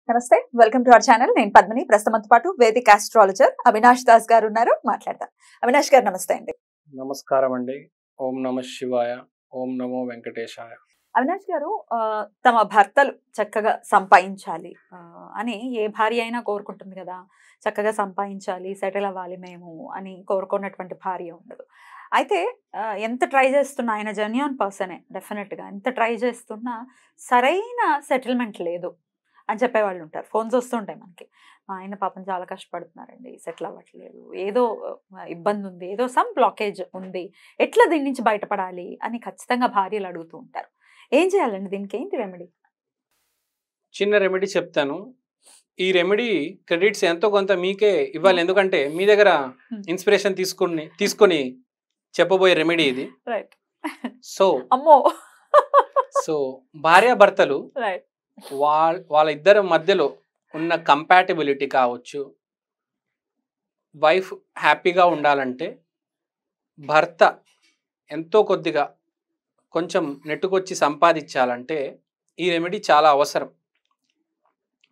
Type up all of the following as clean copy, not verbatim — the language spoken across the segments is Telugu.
నమస్తే, వెల్కమ్ టు అవర్ ఛానల్. నేను పద్మిని. ప్రస్తుతంతో పాటు వేదిక ఆస్ట్రాలజర్ అవినాష్ దాస్ గారు ఉన్నారు. మాట్లాడదాం. అవినాష్ గారు నమస్తే అండి. నమస్కారం అండి. ఓం నమ శివాయ, ఓం నమో వెంకటేశాయ. అవినాష్ గారు తమ భర్తలు చక్కగా సంపాదించాలి అని ఏ భార్య అయినా కోరుకుంటుంది కదా. చక్కగా సంపాదించాలి, సెటిల్ అవ్వాలి మేము అని కోరుకున్నటువంటి భార్య ఉండదు. అయితే ఎంత ట్రై చేస్తున్నా, ఆయన జెన్యూన్ పర్సనే డెఫినెట్గా, ఎంత ట్రై చేస్తున్నా సరైన సెటిల్మెంట్ లేదు అని చెప్పేవాళ్ళు ఉంటారు. ఫోన్స్ వస్తుంటాయి మనకి, ఆయన పాపం చాలా కష్టపడుతున్నారండి, సెటిల్ అవ్వట్లేదు, ఏదో ఇబ్బంది ఉంది, ఏదో సమ్ బ్లాకేజ్ ఉంది, ఎట్లా దీని నుంచి బయటపడాలి అని ఖచ్చితంగా భార్యలు అడుగుతూ ఉంటారు. ఏం చేయాలండి దీనికి? ఏంటి రెమెడీ? చిన్న రెమెడీ చెప్తాను. ఈ రెమెడీ క్రెడిట్స్ ఎంతో కొంత మీకే ఇవ్వాలి, ఎందుకంటే మీ దగ్గర ఇన్స్పిరేషన్ తీసుకొని చెప్పబోయే రెమెడీ ఇది. రైట్. సో అమ్మో. సో భార్యాభర్తలు రైట్. వాళ్ళ ఇద్దరి మధ్యలో ఉన్న కంపాటబిలిటీ కావచ్చు, వైఫ్ హ్యాపీగా ఉండాలంటే భర్త ఎంతో కొద్దిగా కొంచెం నెట్టుకొచ్చి సంపాదించాలంటే ఈ రెమెడీ చాలా అవసరం.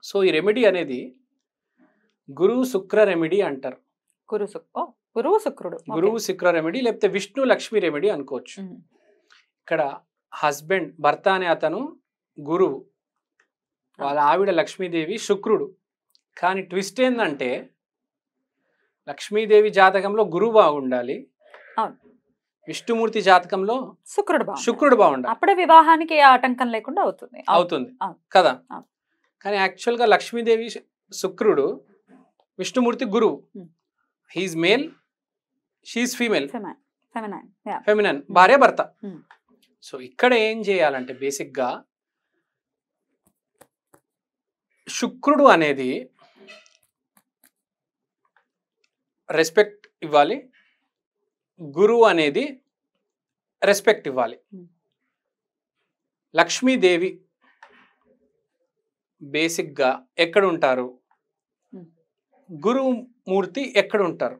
సో ఈ రెమెడీ అనేది గురువు శుక్ర రెమెడీ అంటారు. గురువు శుక్రుడు, గురువు శుక్ర రెమెడీ, లేకపోతే విష్ణు లక్ష్మి రెమెడీ అనుకోవచ్చు. ఇక్కడ హస్బెండ్, భర్త అనే అతను గురువు, వాళ్ళ ఆవిడ లక్ష్మీదేవి శుక్రుడు. కానీ ట్విస్ట్ ఏంటంటే లక్ష్మీదేవి జాతకంలో గురువు బాగుండాలి, విష్ణుమూర్తి జాతకంలో శుక్రుడు బాగుండాలి. అప్పుడే వివాహానికి ఆటంకం లేకుండా అవుతుంది కదా. కానీ యాక్చువల్గా లక్ష్మీదేవి శుక్రుడు, విష్ణుమూర్తి గురువు. He is male, she is female, feminine, భార్య భర్త. సో ఇక్కడ ఏం చేయాలంటే బేసిక్గా శుక్రుడు అనేది రెస్పెక్ట్ ఇవ్వాలి, గురువు అనేది రెస్పెక్ట్ ఇవ్వాలి. లక్ష్మీదేవి బేసిక్గా ఎక్కడ ఉంటారు, గురుమూర్తి ఎక్కడ ఉంటారు?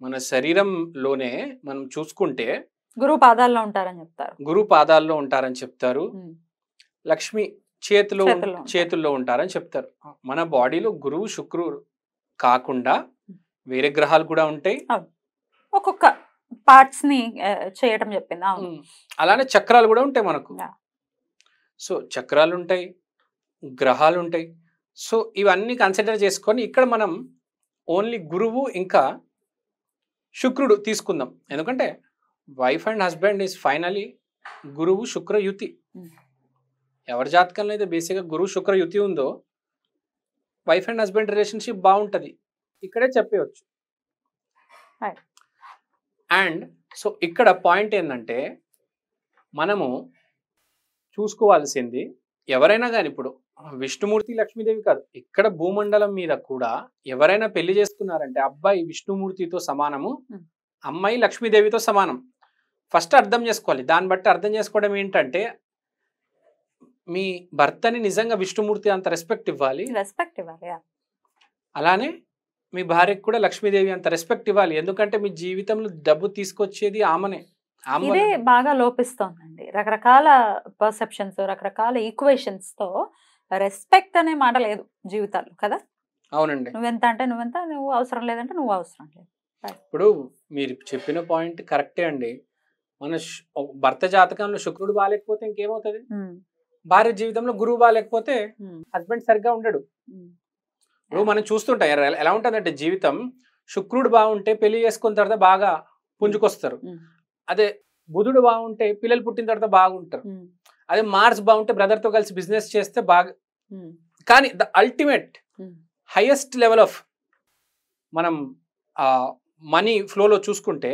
మన శరీరంలోనే మనం చూసుకుంటే గురువు పాదాల్లో ఉంటారని చెప్తారు. గురువు పాదాల్లో ఉంటారని చెప్తారు. లక్ష్మి చేతుల్లో ఉంటారని చెప్తారు. మన బాడీలో గురువు శుక్రుడు కాకుండా వేరే గ్రహాలు కూడా ఉంటాయి, ఒక్కొక్క పార్ట్స్ ని చేయటం చెప్పింది. అలానే చక్రాలు కూడా ఉంటాయి మనకు. సో చక్రాలు ఉంటాయి, గ్రహాలు ఉంటాయి. సో ఇవన్నీ కన్సిడర్ చేసుకొని ఇక్కడ మనం ఓన్లీ గురువు ఇంకా శుక్రుడు తీసుకుందాం. ఎందుకంటే wife and husband is finally గురువు శుక్ర యుతి. ఎవరి జాతకంలో అయితే బేసిక్గా గురువు శుక్ర యుతి ఉందో వైఫ్ అండ్ హస్బెండ్ రిలేషన్షిప్ బాగుంటుంది, ఇక్కడే చెప్పవచ్చు. అండ్ సో ఇక్కడ పాయింట్ ఏంటంటే మనము చూసుకోవాల్సింది, ఎవరైనా కానీ ఇప్పుడు విష్ణుమూర్తి లక్ష్మీదేవి కాదు, ఇక్కడ భూమండలం మీద కూడా ఎవరైనా పెళ్లి చేసుకున్నారంటే అబ్బాయి విష్ణుమూర్తితో సమానము, అమ్మాయి లక్ష్మీదేవితో సమానం. ఫస్ట్ అర్థం చేసుకోవాలి. దాన్ని బట్టి అర్థం చేసుకోవడం ఏంటంటే మీ భర్తని నిజంగా విష్ణుమూర్తి అంత రెస్పెక్ట్ ఇవ్వాలి, అలానే మీ భార్యకు కూడా లక్ష్మీదేవి అంత రెస్పెక్ట్ ఇవ్వాలి. ఎందుకంటే మీ జీవితంలో డబ్బు తీసుకొచ్చేది ఆమెనే. ఇదే బాగా లోపిస్తోందండి. రకరకాల పర్సెప్షన్స్, రకరకాల ఈక్వేషన్స్ తో రెస్పెక్ట్ అనే మాట లేదు జీవితాలు కదా. అవునండి. నువ్వెంత అంటే నువ్వెంత, నువ్వు అవసరం లేదంటే నువ్వు అవసరం లేదు. ఇప్పుడు మీరు చెప్పిన పాయింట్ కరెక్టే అండి. మన భర్త జాతకంలో శుక్రుడు బాగాలేకపోతే ఇంకేమవుతుంది? భార్య జీవితంలో గురువు బాగాలేకపోతే హస్బెండ్ సరిగ్గా ఉండడు. ఇప్పుడు మనం చూస్తుంటాం ఎలా ఉంటుందంటే జీవితం, శుక్రుడు బాగుంటే పెళ్లి చేసుకున్న తర్వాత బాగా పుంజుకొస్తారు, అదే బుధుడు బాగుంటే పిల్లలు పుట్టిన తర్వాత బాగుంటారు, అదే మార్స్ బాగుంటే బ్రదర్తో కలిసి బిజినెస్ చేస్తే బాగా. కానీ the ultimate highest level of మనం మనీ ఫ్లోలో చూసుకుంటే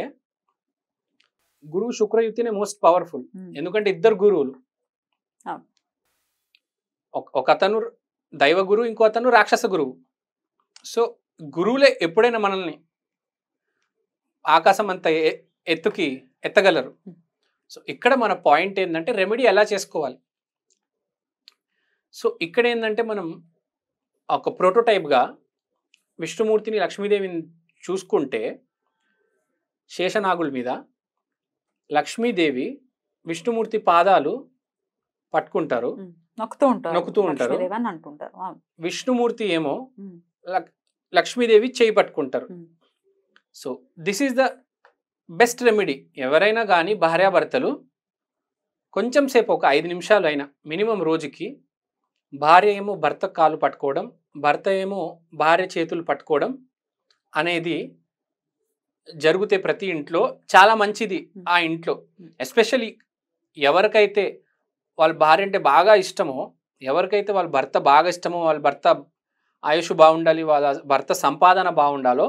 గురువు శుక్రయుతినే మోస్ట్ పవర్ఫుల్. ఎందుకంటే ఇద్దరు గురువులు, ఒక అతను దైవ గురువు, ఇంకో అతను రాక్షస గురువు. సో గురువులే ఎప్పుడైనా మనల్ని ఆకాశం అంత ఎత్తుకి ఎత్తగలరు. సో ఇక్కడ మన పాయింట్ ఏంటంటే రెమెడీ ఎలా చేసుకోవాలి. సో ఇక్కడ ఏంటంటే మనం ఒక ప్రోటోటైప్గా విష్ణుమూర్తిని లక్ష్మీదేవిని చూసుకుంటే శేషనాగుల మీద లక్ష్మీదేవి విష్ణుమూర్తి పాదాలు పట్టుకుంటారు, నొక్కుతూ ఉంటారు, నొక్కుతూ ఉంటారు. లక్ష్మీదేవి అని అంటుంటారు. అవును. విష్ణుమూర్తి ఏమో ఉమ్, లక్ష్మీదేవి చేయి పట్టుకుంటారు. Um, so this is the best remedy. ఎవరైనా కానీ భార్యాభర్తలు కొంచెం సేపు ఒక 5 నిమిషాలు అయినా మినిమం రోజుకి, భార్య ఏమో భర్త కాలు పట్టుకోవడం, భర్త ఏమో భార్య చేతులు పట్టుకోవడం అనేది జరిగితే ప్రతి ఇంట్లో చాలా మంచిది. ఆ ఇంట్లో ఎస్పెషల్లీ ఎవరికైతే వాళ్ళ భార్య అంటే బాగా ఇష్టమో, ఎవరికైతే వాళ్ళ భర్త బాగా ఇష్టమో, వాళ్ళ భర్త ఆయుష్ బాగుండాలి, వాళ్ళ భర్త సంపాదన బాగుండాలో,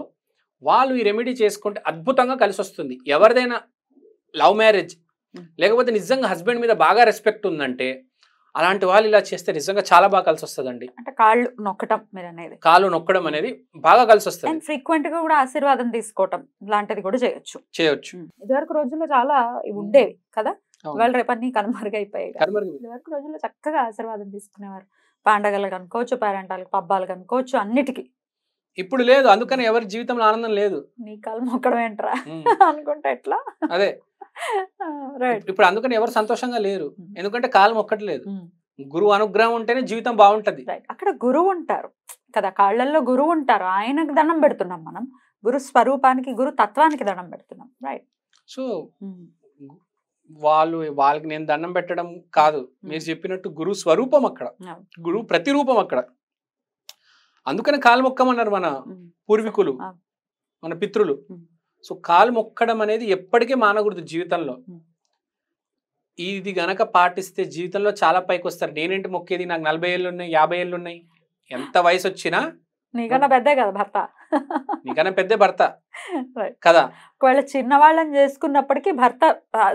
వాళ్ళు ఈ రెమెడీ చేసుకుంటే అద్భుతంగా కలిసి వస్తుంది. ఎవరిదైనా లవ్ మ్యారేజ్ లేకపోతే నిజంగా హస్బెండ్ మీద బాగా రెస్పెక్ట్ ఉందంటే అలాంటి వాళ్ళు ఇలా చేస్తే నిజంగా చాలా బాగా కలిసి వస్తుందండి. అంటే కాళ్ళు నొక్కటం మీరు అనేది, కాలు నొక్కడం అనేది బాగా కలిసి వస్తుంది. అండ్ ఫ్రీక్వెంట్ గా కూడా ఆశీర్వాదం తీసుకోవటం లాంటిది కూడా చేయొచ్చు. ఇదివరకు రోజుల్లో చాలా ఇవి ఉండేవి కదా, ఇవాళ రేపు అన్ని కనుమరుగైపోయాయి. ఇదివరకు రోజుల్లో చక్కగా ఆశీర్వాదం తీసుకునేవారు. పండగలు కనుకోవచ్చు, పేరెంటాలకు, పబ్బాలు కనుకోవచ్చు, అన్నిటికీ. ఇప్పుడు లేదు. అందుకని ఎవరి జీవితంలో ఆనందం లేదు. నీ కాలు మొక్కడం ఏంట్రా అనుకుంటా ఎట్లా. అదే ఇప్పుడు అందుకని ఎవరు సంతోషంగా లేరు, ఎందుకంటే కాలు మొక్కట్లేదు. గురువు అనుగ్రహం ఉంటేనే జీవితం బాగుంటది. అక్కడ గురువు ఉంటారు కదా, కాళ్ళల్లో గురువు ఉంటారు, ఆయనకు దండం పెడుతున్నాం మనం. గురు స్వరూపానికి, గురు తత్వానికి దండం పెడుతున్నాం. రైట్. సో వాళ్ళకి నేను దండం పెట్టడం కాదు, మీరు చెప్పినట్టు గురు స్వరూపం అక్కడ, గురువు ప్రతిరూపం అక్కడ. అందుకని కాలు మొక్కమన్నారు మన పూర్వీకులు, మన పితృలు. సో కాలు మొక్కడం అనేది ఎప్పటికీ మానకూడదు జీవితంలో. ఇది గనక పాటిస్తే జీవితంలో చాలా పైకి వస్తారు. నేనేంటి మొక్కేది, నాకు 40 ఏళ్ళు ఉన్నాయి, 50 ఏళ్ళు ఉన్నాయి, ఎంత వయసు వచ్చినా నీకన్నా పెద్దే కదా భర్త, నీకన్నా పెద్దే భర్త కదా. ఒకవేళ చిన్నవాళ్ళని చేసుకున్నప్పటికీ భర్త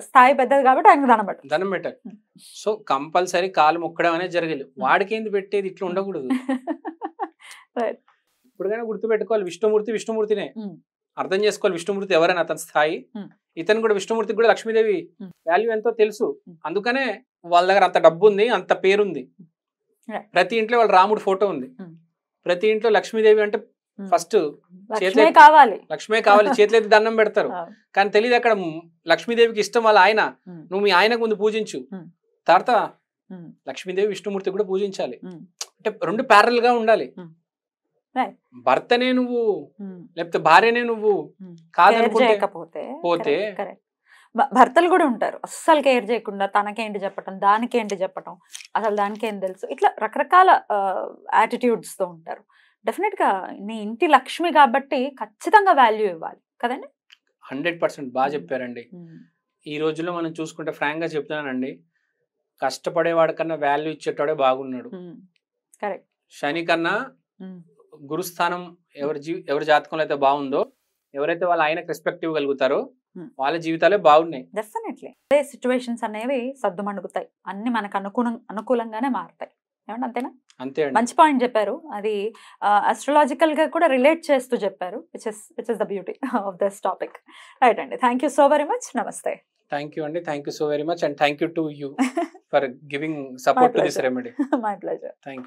స్థాయి పెద్దది కాబట్టి ఆయనకు దండం పెట్టాలి. సో కంపల్సరీ కాలు మొక్కడం అనేది జరగాలి. వాడికి ఏంది పెట్టేది, ఇట్లా ఉండకూడదు. ఇప్పుడుకైనా గుర్తుపెట్టుకోవాలి, విష్ణుమూర్తినే అర్థం చేసుకోవాలి. విష్ణుమూర్తి ఎవరైనా అతని స్థాయి, ఇతను కూడా విష్ణుమూర్తికి కూడా లక్ష్మీదేవి వాల్యూ ఎంతో తెలుసు. అందుకనే వాళ్ళ దగ్గర అంత డబ్బు ఉంది, అంత పేరుంది. ప్రతి ఇంట్లో వాళ్ళ రాముడు ఫోటో ఉంది, ప్రతి ఇంట్లో లక్ష్మీదేవి అంటే ఫస్ట్ లక్ష్మే కావాలి, చేతులెత్తి దండం పెడతారు. కానీ తెలియదు అక్కడ లక్ష్మీదేవికి ఇష్టం వాళ్ళ ఆయన, నువ్వు మీ ఆయనకు ముందు పూజించు, తర్వాత లక్ష్మీదేవి విష్ణుమూర్తి కూడా పూజించాలి. అంటే రెండు ప్యారల్ గా ఉండాలి. భర్తనే నువ్వు లేకపోతే భార్యనే నువ్వు కాదనుకుంటే పోతే భర్తలు కూడా ఉంటారు అస్సలు కేర్ చేయకుండా, తనకేంటి చెప్పటం, దానికేంటి చెప్పటం, అసలు దానికేం తెలుసు, ఇట్లా రకరకాల యాటిట్యూడ్స్ తో ఉంటారు. డెఫినెట్ గా నీ ఇంటి లక్ష్మి కాబట్టి ఖచ్చితంగా వాల్యూ ఇవ్వాలి కదండి. 100% బాగా చెప్పారండి. ఈ రోజుల్లో మనం చూసుకుంటే ఫ్రాంక్ గా చెప్తున్నానండి, కష్టపడేవాడి కన్నా వాల్యూ ఇచ్చేటోడే బాగున్నాడు. కరెక్ట్. శని కన్నా గురుస్థానం ఎవరి జాతకంలో అయితే బాగుందో, ఎవరైతే వాళ్ళ ఆయనకు రెస్పెక్ట్ ఇవ్వగలుగుతారో వాళ్ళ జీవితాలే బాగున్నాయి. డెఫినెట్లీ అదే సిచ్యువేషన్స్ అనేవి సర్దుమణుగుతాయి, అన్ని మనకు అనుకూలంగానే మారుతాయి. ఏమంటే అంతేనా? అంతే. మంచి పాయింట్ చెప్పారు. అది అస్ట్రాలజికల్ గా కూడా రిలేట్ చేస్తూ చెప్పారు, which is the beauty of this topic. Right అండి, thank you so very much. నమస్తే. థ్యాంక్ యూ అండి, thank you so very much, and thank you to you for giving support to this remedy. My pleasure. Thank you.